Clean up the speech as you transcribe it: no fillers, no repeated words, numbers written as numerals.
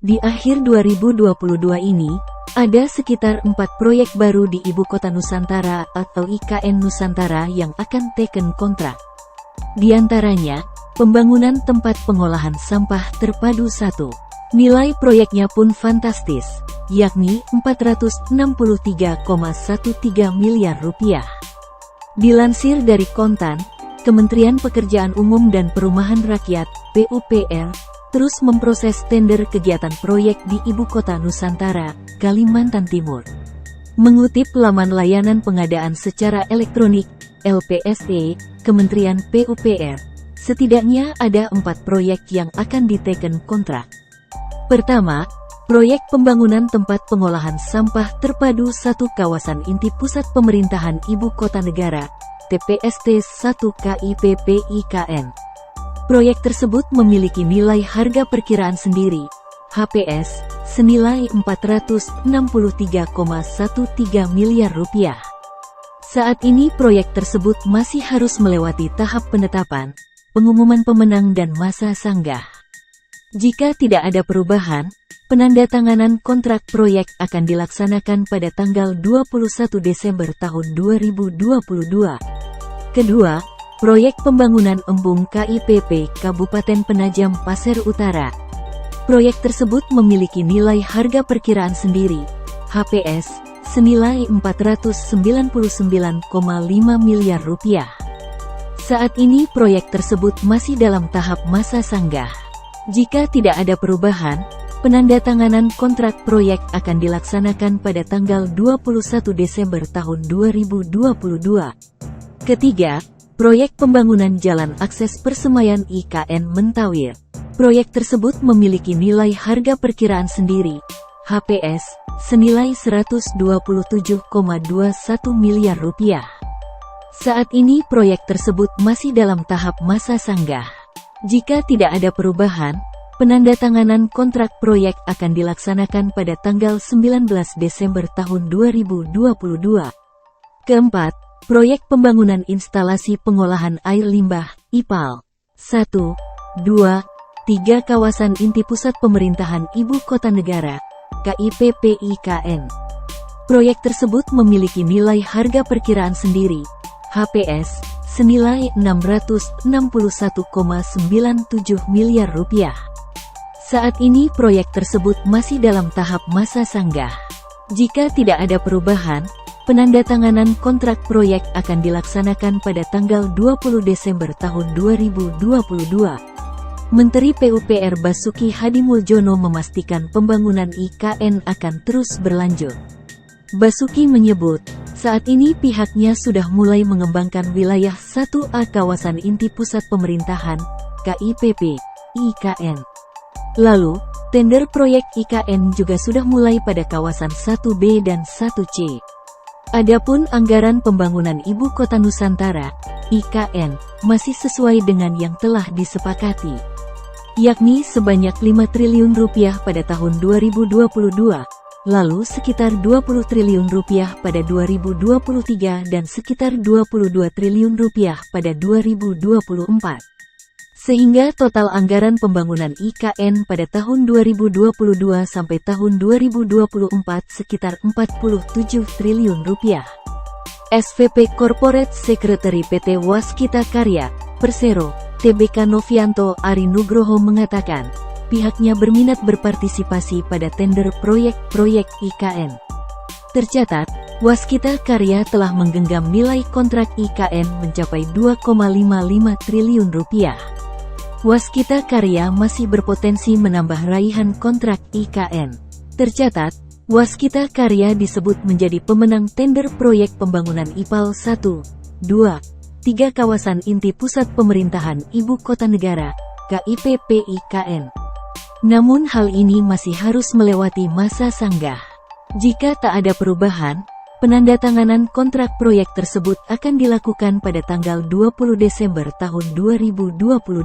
Di akhir 2022 ini, ada sekitar 4 proyek baru di Ibu Kota Nusantara atau IKN Nusantara yang akan teken kontrak. Di antaranya, pembangunan tempat pengolahan sampah terpadu 1. Nilai proyeknya pun fantastis, yakni Rp463,13 miliar. Dilansir dari Kontan, Kementerian Pekerjaan Umum dan Perumahan Rakyat (PUPR) terus memproses tender kegiatan proyek di Ibu Kota Nusantara, Kalimantan Timur. Mengutip laman layanan pengadaan secara elektronik, LPSE, Kementerian PUPR, setidaknya ada 4 proyek yang akan diteken kontrak. Pertama, proyek pembangunan tempat pengolahan sampah terpadu 1 kawasan inti pusat pemerintahan Ibu Kota Negara, TPST 1 KIPP-IKN. Proyek tersebut memiliki nilai harga perkiraan sendiri, HPS, senilai Rp463,13 miliar. Saat ini proyek tersebut masih harus melewati tahap penetapan, pengumuman pemenang dan masa sanggah. Jika tidak ada perubahan, penandatanganan kontrak proyek akan dilaksanakan pada tanggal 21 Desember tahun 2022. Kedua, proyek pembangunan embung KIPP Kabupaten Penajam Pasir Utara. Proyek tersebut memiliki nilai harga perkiraan sendiri, HPS, senilai Rp499,5 miliar. Saat ini proyek tersebut masih dalam tahap masa sanggah. Jika tidak ada perubahan, penandatanganan kontrak proyek akan dilaksanakan pada tanggal 21 Desember tahun 2022. Ketiga, proyek pembangunan jalan akses persemaian IKN Mentawir. Proyek tersebut memiliki nilai harga perkiraan sendiri, HPS, senilai Rp127,21 miliar. Saat ini proyek tersebut masih dalam tahap masa sanggah. Jika tidak ada perubahan, penandatanganan kontrak proyek akan dilaksanakan pada tanggal 19 Desember tahun 2022. Keempat, proyek pembangunan instalasi pengolahan air limbah, IPAL. 1, 2, 3 kawasan inti pusat pemerintahan Ibu Kota Negara, KIPP-IKN. Proyek tersebut memiliki nilai harga perkiraan sendiri, HPS, senilai Rp661,97 miliar. Saat ini proyek tersebut masih dalam tahap masa sanggah. Jika tidak ada perubahan, penandatanganan kontrak proyek akan dilaksanakan pada tanggal 20 Desember tahun 2022. Menteri PUPR Basuki Hadimuljono memastikan pembangunan IKN akan terus berlanjut. Basuki menyebut, saat ini pihaknya sudah mulai mengembangkan wilayah 1A kawasan inti pusat pemerintahan, KIPP, IKN. Lalu, tender proyek IKN juga sudah mulai pada kawasan 1B dan 1C. Adapun anggaran pembangunan Ibu Kota Nusantara, IKN, masih sesuai dengan yang telah disepakati, yakni sebanyak Rp5 triliun pada tahun 2022, lalu sekitar Rp20 triliun pada 2023 dan sekitar Rp22 triliun pada 2024. Sehingga total anggaran pembangunan IKN pada tahun 2022 sampai tahun 2024 sekitar Rp47 triliun. SVP Corporate Secretary PT Waskita Karya, Persero, TBK Novianto Ari Nugroho mengatakan, pihaknya berminat berpartisipasi pada tender proyek-proyek IKN. Tercatat, Waskita Karya telah menggenggam nilai kontrak IKN mencapai Rp2,55 triliun. Waskita Karya masih berpotensi menambah raihan kontrak IKN. Tercatat, Waskita Karya disebut menjadi pemenang tender proyek pembangunan IPAL 1, 2, 3 kawasan inti pusat pemerintahan Ibu Kota Negara, KIPP-IKN. Namun hal ini masih harus melewati masa sanggah. Jika tak ada perubahan, penandatanganan kontrak proyek tersebut akan dilakukan pada tanggal 20 Desember tahun 2022.